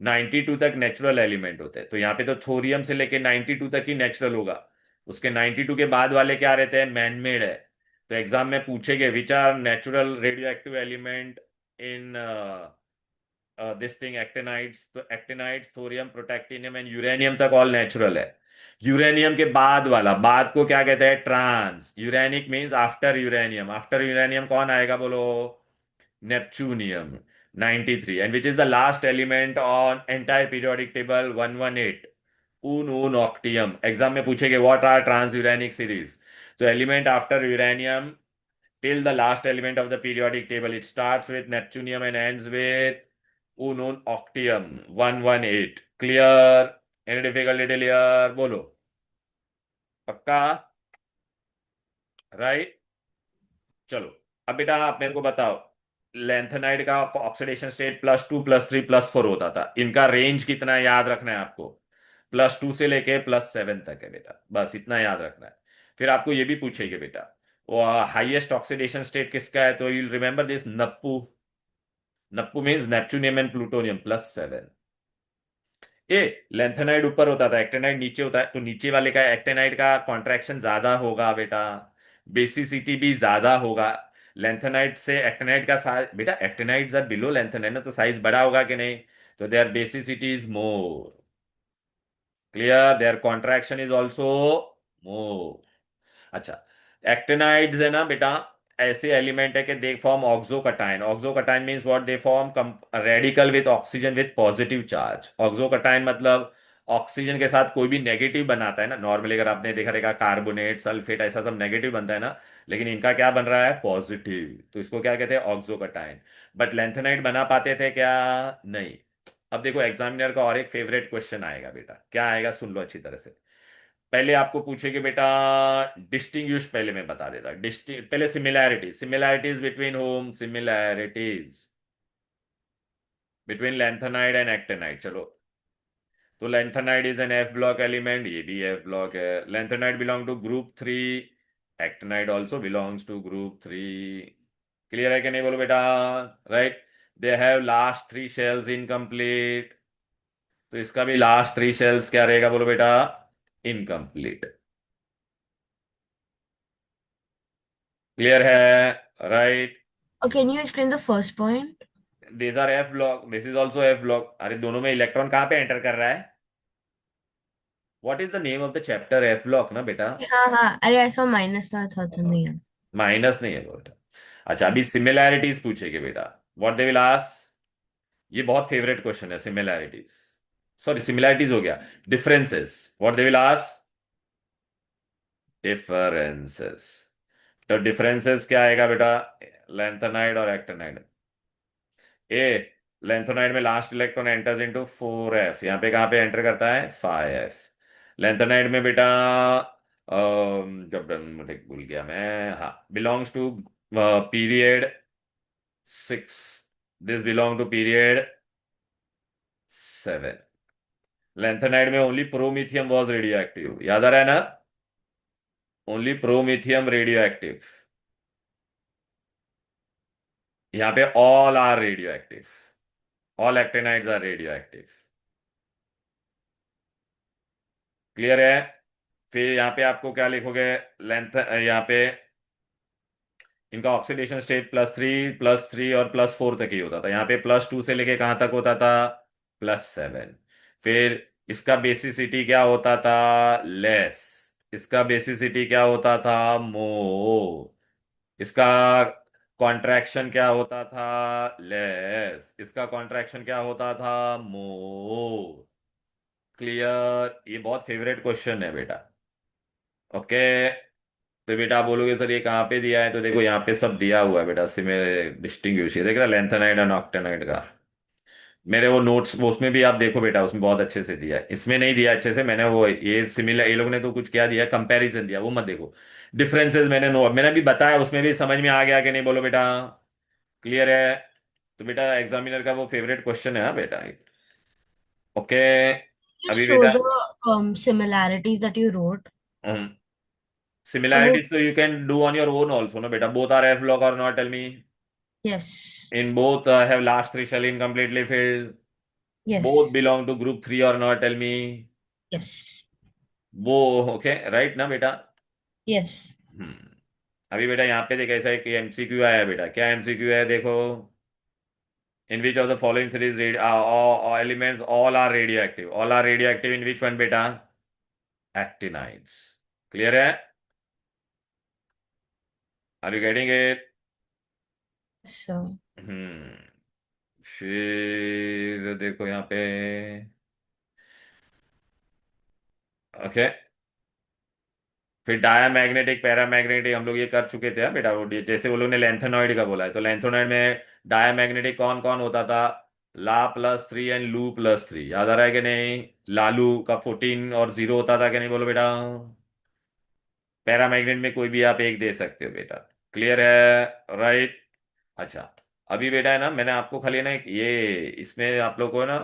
92 तक नेचुरल एलिमेंट होते हैं, तो यहाँ पे तो थोरियम से लेके 92 तक ही नेचुरल होगा। उसके 92 के बाद वाले क्या रहते हैं? मैनमेड है। तो एग्जाम में पूछेंगे which are natural radioactive element in this thing actinides. तो actinides, thorium, protactinium and uranium तक ऑल नेचुरल है। यूरेनियम के बाद वाला, बाद को क्या कहते हैं? Trans. Uranic means after uranium. After uranium कौन आएगा बोलो? Neptunium, 93। And which is the last element on entire periodic table? 118, ununoctium. Exam में पूछेंगे what are transuranic series. तो element after uranium till the last element of the periodic table. It starts with neptunium and ends with unknown octium, 118। Clear? Any difficulty till here? बोलो। पक्का? Right. चलो, अब बेटा आप मेरे को बताओ, लेंथेनाइड का ऑक्सीडेशन स्टेट +2 +3 +4 होता था, इनका रेंज कितना है याद रखना है आपको? +2 से लेके +7 तक है बेटा, बस इतना याद रखना है। फिर आपको ये भी पूछेगा बेटा, वो हाईएस्ट ऑक्सीडेशन स्टेट किसका है, तो यू रिमेंबर दिस, नप्पू। नप्पू मीन्स नेपच्यूनियम एंड प्लूटोनियम +7। ए, लेंथेनाइड ऊपर होता था, एक्टेनाइड नीचे होता है, तो नीचे वाले का एक्टेनाइड का कॉन्ट्रैक्शन ज्यादा होगा बेटा, बेसिसिटी भी ज्यादा होगा। लेंथेनाइड से एक्टेनाइड का साइज, बेटा एक्टेनाइड्स आर बिलो लेंथेनाइड ना, तो साइज बड़ा होगा कि नहीं, तो there basicity is more. Clear, there contraction is also more. अच्छा, एक्टिनाइड्स है ना बेटा, ऐसे एलिमेंट है कि they form oxocation. Oxocation means what, they form radical with oxygen with positive charge. Oxocation मतलब ऑक्सीजन के साथ कोई भी नेगेटिव बनाता है ना, नॉर्मली अगर आपने देखा रहेगा कार्बोनेट, सल्फेट, ऐसा सब नेगेटिव बनता है ना, लेकिन इनका क्या बन रहा है, पॉजिटिव, तो इसको क्या कहते हैं, ऑक्सोकटाइन। बट लेंथेनाइड बना पाते थे क्या, नहीं। अब देखो एग्जामिनर का और एक फेवरेट क्वेश्चन आएगा बेटा, क्या आएगा, सुन लो अच्छी तरह से। पहले आपको पूछेगी बेटा, डिस्टिंग्विश, पहले मैं बता देता, डिस्टिंग पहले similarities, similarities between home, similarities between lanthanide and actinide, चलो। तो lanthanide is an f block element, ये भी एफ ब्लॉक है। Lanthanide belong to group 3, actinide also belongs to group 3। Clear है कि नहीं, बोलो बेटा। Right, they have last 3 shells incomplete, तो इसका भी लास्ट 3 शेल्स क्या रहेगा, बोलो बेटा, इनकम्प्लीट। क्लियर है, right.
Can you explain the first point?
This R F block, this is also F block. अरे दोनों में इलेक्ट्रॉन कहाँ पे एंटर कर रहा है, what is the name of the chapter, F block ना बेटा।
हाँ हाँ, अरे ऐसा माइनस था, थर्ड समथिंग है।
माइनस नहीं है बेटा। अच्छा, अभी सिमिलैरिटीज पूछेगी बेटा, व्हाट दे विल आस्क। ये बहुत फेवरेट क्वेश्चन है, सिमिलैरिटीज, सॉरी सिमिलैरिटीज हो गया, differences, what they will ask, differences. तो डिफरेंसेस क्या आएगा बेटा, लेंथेनाइड और एक्टेनाइड। ए, लेंथोनाइड में last electron enters into 4f, यहाँ पे कहाँ पे एंटर करता है, 5f। लेंथोनाइड में बेटा, जब भूल गया मैं, हाँ, belongs to period 6, this belong to period 7। Lanthanide में only promethium was radioactive, याद आ रहा है ना, ओनली प्रोमीथियम रेडियो एक्टिव। यहाँ पे all are radioactive, all actinides are radioactive. Clear है। फिर यहाँ पे आपको क्या लिखोगे, लेंथ यहाँ पे इनका ऑक्सीडेशन स्टेट +3 और +4 तक ही होता था, यहाँ पे +2 से लेके कहाँ तक होता था, +7। फिर इसका बेसिसिटी क्या होता था, लेस। इसका बेसिसिटी क्या होता था, मोर। इसका कॉन्ट्रैक्शन क्या होता था, लेस। इसका कॉन्ट्रैक्शन क्या होता था, मोर। क्लियर, ये बहुत फेवरेट क्वेश्चन है बेटा। ओके, तो बेटा आप बोलोगे सर ये कहाँ पे दिया है, तो देखो यहाँ पे सब दिया हुआ है बेटा, सिमिलर डिस्टिंग्विश, देख रहा, लेंथेनाइड और ऑक्टेनाइड का। मेरे वो नोट्स, वो उसमें भी आप देखो बेटा, उसमें बहुत अच्छे से दिया है, इसमें नहीं दिया अच्छे से, मैंने वो ये सिमिलर, ये लोग ने तो कुछ क्या दिया, कंपैरिजन दिया, वो मत देखो। डिफरेंसेस मैंने भी बताया, उसमें भी समझ में आ गया कि नहीं, बोलो बेटा। क्लियर है। तो बेटा एग्जामिनर का वो फेवरेट क्वेश्चन है, हाँ बेटा। ओके,
Just
अभी
show
बेटा,
the similarities that you wrote. वो
similarities so you can do on your own also, no beta, both are F block or not, tell me.
yes,
In both have last 3 shell incompletely filled. Both
yes,
belong to group 3 or not, tell me.
yes,
वो okay, right ना बेटा।
yes.
हम्म। अभी बेटा यहाँ पे देख, ऐसा है कि एमसीक्यू आया है बेटा, क्या एमसीक्यू है देखो, in which of the following series elements all are radioactive, all are radioactive in which one बेटा, एक्टिनाइड्स। क्लियर है, are you getting it.
So,
hmm. फिर देखो यहाँ पे, ओके, फिर डायामैग्नेटिक पैरामैग्नेटिक हम लोग ये कर चुके थे, हाँ बेटा, वो जैसे वो लोग ने लेंथेनॉइड का बोला है, तो लेंथेनॉइड में डायामैग्नेटिक कौन कौन होता था, ला +3 एंड लू +3, याद आ रहा है कि नहीं, लालू का 14 और 0 होता था कि नहीं, बोलो बेटा। पैरामैग्नेट में कोई भी आप एक दे सकते हो बेटा। क्लियर है, राइट। अच्छा, अभी बेटा है ना, मैंने आपको खाली ना एक ये, इसमें आप लोग को ना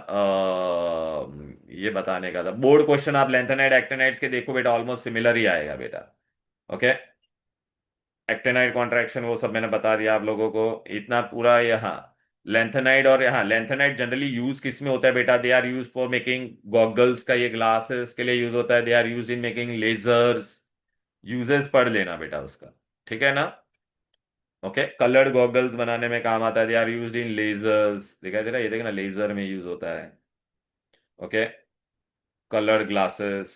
ये बताने का था, बोर्ड क्वेश्चन आप लेंथेनाइड एक्टिनाइड्स के देखो बेटा, ऑलमोस्ट सिमिलर ही आएगा बेटा। ओके, एक्टेनाइड कॉन्ट्रैक्शन वो सब मैंने बता दिया आप लोगों को, इतना पूरा यहाँ। लेंथेनाइड, और यहाँ लेंथेनाइड जनरली यूज किस में होता है बेटा? They are use for making goggles का, ये ग्लासेस के लिए यूज होता है। They are use in making lasers. Uses पढ़ लेना बेटा उसका, ठीक है ना? ओके, कलर्ड गॉगल्स बनाने में काम आता है। They are used in lasers, दिखाई दे रहा है? ये देखना, लेजर में यूज होता है। Okay, coloured glasses.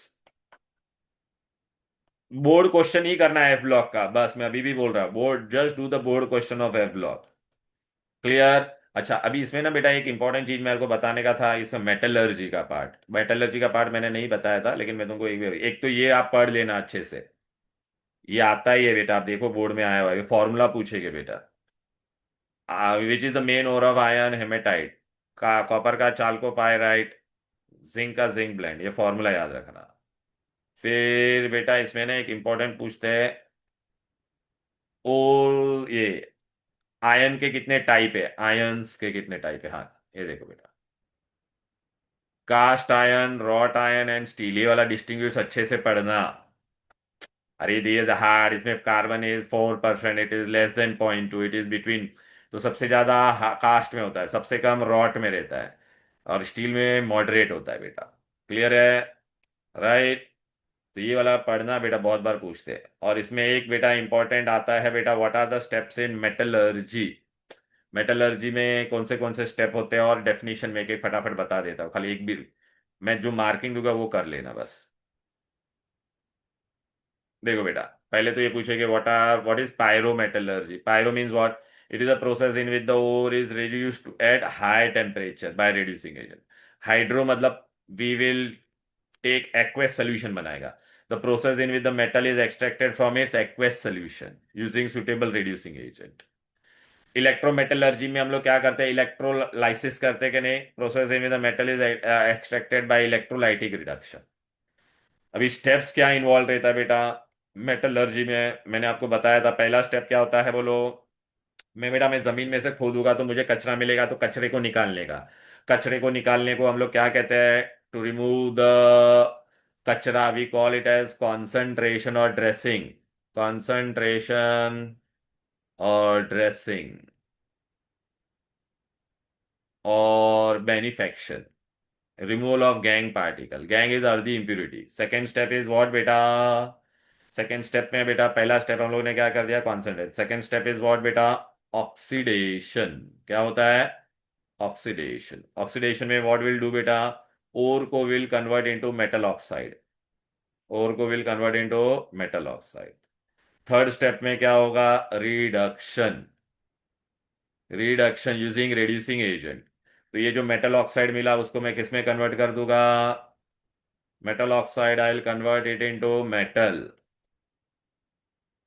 Board question ही करना है एफ ब्लॉक का, बस मैं अभी भी बोल रहा हूं, board, just do the board question of F block. Clear? अच्छा, अभी इसमें ना बेटा एक इंपॉर्टेंट चीज मेरे को बताने का था, इसमें मेटलर्जी का पार्ट। मेटलर्जी का पार्ट मैंने नहीं बताया था, लेकिन मैं तुमको एक तो ये आप पढ़ लेना अच्छे से। ये आता ही है बेटा, आप देखो बोर्ड में आया हुआ है, ये फॉर्मूला पूछेगा बेटा। Which is the main ore of iron haematite? का कॉपर का चाल्को पाइराइट, जिंक का जिंक ब्लेंड, ये फॉर्मूला याद रखना। फिर बेटा इसमें ना एक इंपॉर्टेंट पूछते हैं, ओ ये आयन के कितने टाइप है, आयंस के कितने टाइप है? हाँ, ये देखो बेटा, cast iron, wrought iron and steel, ये वाला डिस्टिंग्विश अच्छे से पढ़ना। अरे दिस हार्ड, इसमें carbon is 4%, it is less than 0.2, it is between. तो सबसे ज्यादा कास्ट में होता है, सबसे कम रॉट में रहता है, और स्टील में मॉडरेट होता है बेटा। क्लियर है? राइट। तो ये वाला पढ़ना बेटा, बहुत बार पूछते हैं। और इसमें एक बेटा इंपॉर्टेंट आता है बेटा, what are the steps in metallurgy? Metallurgy में कौन से स्टेप होते हैं, और डेफिनेशन में के फटाफट बता देता हूँ, खाली एक भी मैं जो मार्किंग दूंगा वो कर लेना बस। देखो बेटा, पहले तो ये पूछेगा what is pyrometallurgy? Pyro means what? It is a process in which the ore is reduced to at high temperature by reducing agent. Hydro मतलब we will take aqueous solution बनाएगा। The process in which the metal is extracted from its aqueous solution using suitable reducing agent. Electrometallurgy में हम लोग क्या करते हैं? Electrolysis करते हैं कि नहीं? Process in which the metal is extracted bye electrolytic reduction. अभी स्टेप्स क्या इन्वॉल्व रहता है बेटा मेटलर्जी में? मैंने आपको बताया था, पहला स्टेप क्या होता है बोलो? मैं जमीन में से खोदूंगा तो मुझे कचरा मिलेगा, तो कचरे को निकालने का, कचरे को निकालने को हम लोग क्या कहते हैं? टू रिमूव द कचरा we call it as concentration और ड्रेसिंग। कॉन्सेंट्रेशन और ड्रेसिंग और beneficiation, removal of gangue particle. Gangue is earthy impurity। Second step is what बेटा? सेकेंड स्टेप में बेटा, पहला स्टेप हम लोग ने क्या कर दिया? Concentrate. Second step is what बेटा? ऑक्सीडेशन। क्या होता है? ऑक्सीडेशन। ऑक्सीडेशन में व्हाट विल डू बेटा? ओर को will convert into metal oxide. Ore को will convert into metal oxide. Third step में क्या होगा? Reduction. Reduction using reducing agent. तो ये जो मेटल ऑक्साइड मिला उसको मैं किस में कन्वर्ट कर दूंगा? Metal oxide, I will convert it into metal.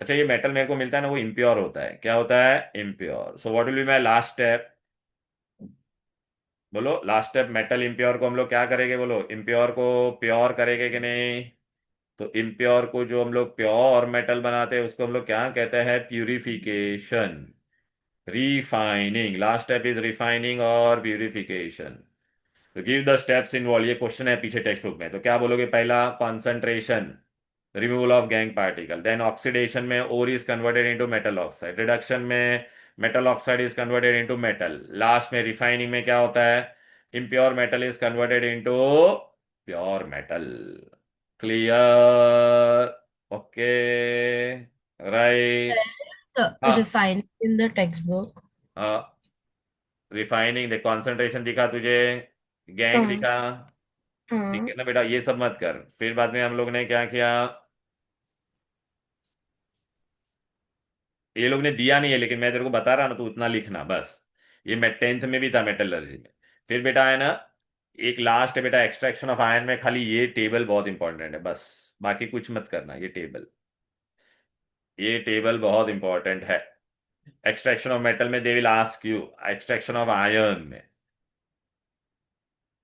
अच्छा, ये मेटल मेरे को मिलता है ना, वो इम्प्योर होता है। क्या होता है? Impure. So what will be my last step? बोलो, लास्ट स्टेप मेटल इम्प्योर को हम लोग क्या करेंगे? बोलो, इम्प्योर को प्योर करेंगे कि नहीं? तो इम्प्योर को जो हम लोग प्योर मेटल बनाते हैं उसको हम लोग क्या कहते हैं? Purification, refining. Last step is refining और प्यूरिफिकेशन। तो गिव द स्टेप्स इन्वॉल्व, ये क्वेश्चन है पीछे टेक्स्ट बुक में। तो क्या बोलोगे? पहला concentration, removal of gangue particle. Then oxidation में ore is converted into metal oxide. Reduction में metal oxide is converted into metal. Last में रिफाइनिंग में क्या होता है? Impure metal is converted into pure metal. Clear? Okay, right. हाँ,
Refined in the textbook.
Refining देख, concentration दिखा तुझे, गैंग
हाँ
दिखा। ठीक
हाँ
है ना बेटा, ये सब मत कर। फिर बाद में हम लोग ने क्या किया, ये लोग ने दिया नहीं है लेकिन मैं तेरे को बता रहा ना, तू उतना लिखना बस। ये मैं टेंथ में भी था मेटलर्जी में। फिर बेटा है ना, एक लास्ट है बेटा, एक्सट्रैक्शन ऑफ आयरन में खाली ये टेबल बहुत इंपॉर्टेंट है बस, बाकी कुछ मत करना। ये टेबल, ये टेबल बहुत इंपॉर्टेंट है। एक्सट्रैक्शन ऑफ मेटल में they will ask you, extraction of iron में,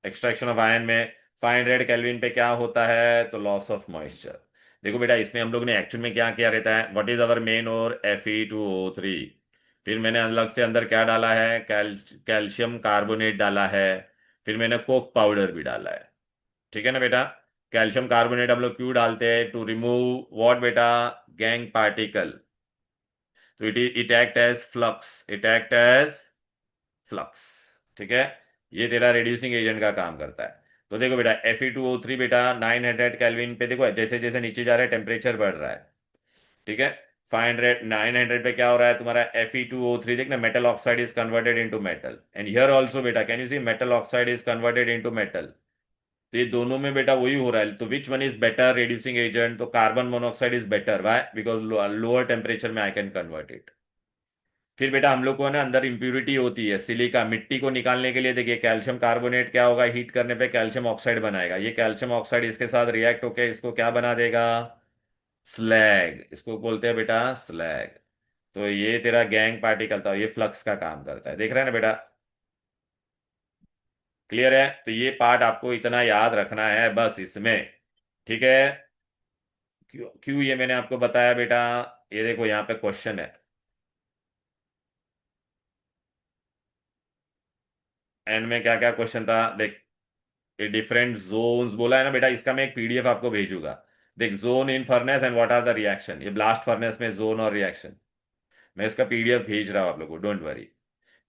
एक्सट्रैक्शन ऑफ आयरन में 500 केल्विन पे क्या होता है? तो लॉस ऑफ मॉइस्चर। देखो बेटा, इसमें हम लोग ने एक्चुअल में क्या किया रहता है? व्हाट इज अवर मेन और Fe2O3। फिर मैंने अलग से अंदर क्या डाला है? कैल्शियम कार्बोनेट डाला है। फिर मैंने कोक पाउडर भी डाला है। ठीक है ना बेटा? कैल्शियम कार्बोनेट हम लोग क्यों डालते हैं? टू रिमूव व्हाट बेटा? Gangue particle. तो it act as flux, it act as flux. ठीक है, ये तेरा रिड्यूसिंग एजेंट का काम करता है। तो देखो बेटा Fe2O3 बेटा 900 केल्विन पे, देखो जैसे जैसे नीचे जा रहा है टेम्परेचर बढ़ रहा है। ठीक है, 500 900 पे क्या हो रहा है तुम्हारा Fe2O3, देखना metal oxide is converted into metal, and here also बेटा can you see metal oxide is converted into metal. तो ये दोनों में बेटा वही हो रहा है। तो which one is better reducing agent? तो carbon monoxide is better, why? Because lower temperature में आई कैन कन्वर्ट इट। फिर बेटा हम लोग को ना अंदर इंप्यूरिटी होती है सिलिका, मिट्टी को निकालने के लिए देखिए कैल्शियम कार्बोनेट क्या होगा, हीट करने पे कैल्शियम ऑक्साइड बनाएगा। ये कैल्शियम ऑक्साइड इसके साथ रिएक्ट होके इसको क्या बना देगा? स्लैग, इसको बोलते हैं बेटा स्लैग। तो ये तेरा गैंग पार्टिकल था, ये फ्लक्स का काम करता है, देख रहे हैं ना बेटा? क्लियर है? तो ये पार्ट आपको इतना याद रखना है बस इसमें। ठीक है, क्यों क्यों ये मैंने आपको बताया बेटा? ये देखो यहाँ पे क्वेश्चन है, एंड में क्या क्या क्वेश्चन था देख। ये डिफरेंट जोन्स बोला है ना बेटा, इसका मैं एक पीडीएफ आपको भेजूंगा। देख, zone in furnace and what are the reaction, ये ब्लास्ट फर्नेस में जोन और रिएक्शन, मैं इसका पीडीएफ भेज रहा हूँ आप लोगों को, डोंट वरी।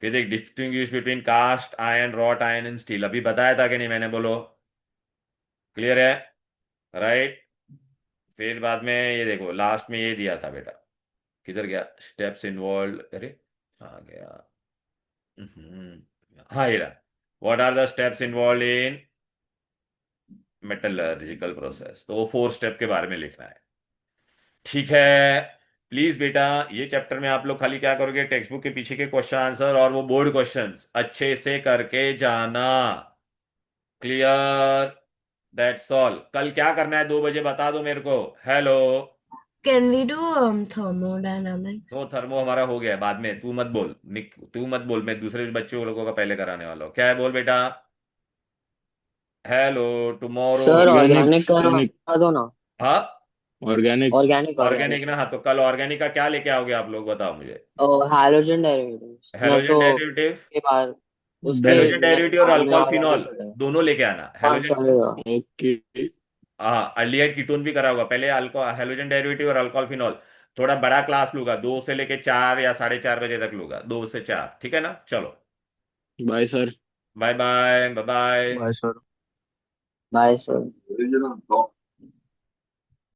फिर देख distinguish between caste iron, wrought iron and steel, अभी बताया था कि नहीं मैंने, बोलो। क्लियर है? राइट। फिर बाद में ये देखो लास्ट में ये दिया था बेटा, किधर गया? स्टेप्स इन्वॉल्व, अरे आ गया। हाँ ये रहा, what are the steps involve in metallurgical process, तो वो 4 स्टेप के बारे में लिखना है। ठीक है, प्लीज बेटा ये चैप्टर में आप लोग खाली क्या करोगे, टेक्स्ट बुक के पीछे के क्वेश्चन आंसर और वो बोर्ड क्वेश्चंस अच्छे से करके जाना। क्लियर? That's all. कल क्या करना है 2 बजे बता दो मेरे को। Hello?
Can we do thermodynamics?
तो थर्मो हमारा हो गया है, बाद में तू मत बोल निक, तू मत बोल, मैं दूसरे बच्चों लोगों का पहले कराने वाला हूँ। क्या है बोल बेटा? Hello? Tomorrow?
Sir
organic
organic
organic
करवा दो ना।
हाँ,
ऑर्गेनिक
ऑर्गेनिक
ऑर्गेनिक
ऑर्गेनिक
ना, हाँ तो कल ऑर्गेनिक का क्या लेके आओगे आप लोग, बताओ मुझे।
हैलोजन डेरिवेटिव्स मैं
हेलोजन
तो
डेरिवेटिव,
के बाद उसके
डेर
हेलोजन
नेक्स्ट
डेरिवेटिव और
अगले
अल्कोहल
वाला भी
फिनॉल
चलेगा।
दोनों लेके आना।
हाँ
हेलोजन,
चलेगा।
ओके।
हाँ अल्डिहाइड कीटोन भी करा होगा पहले, अल्कोहल हेलोजन डेरिवेटिव और अल्कोहल फिनॉल। थोड़ा बड़ा क्लास लूंगा, 2 से लेके 4 या 4:30 बजे तक लूंगा, 2 से 4, ठीक है ना? चलो,
bye sir.
Bye bye bye bye.
Bye sir.
Bye sir.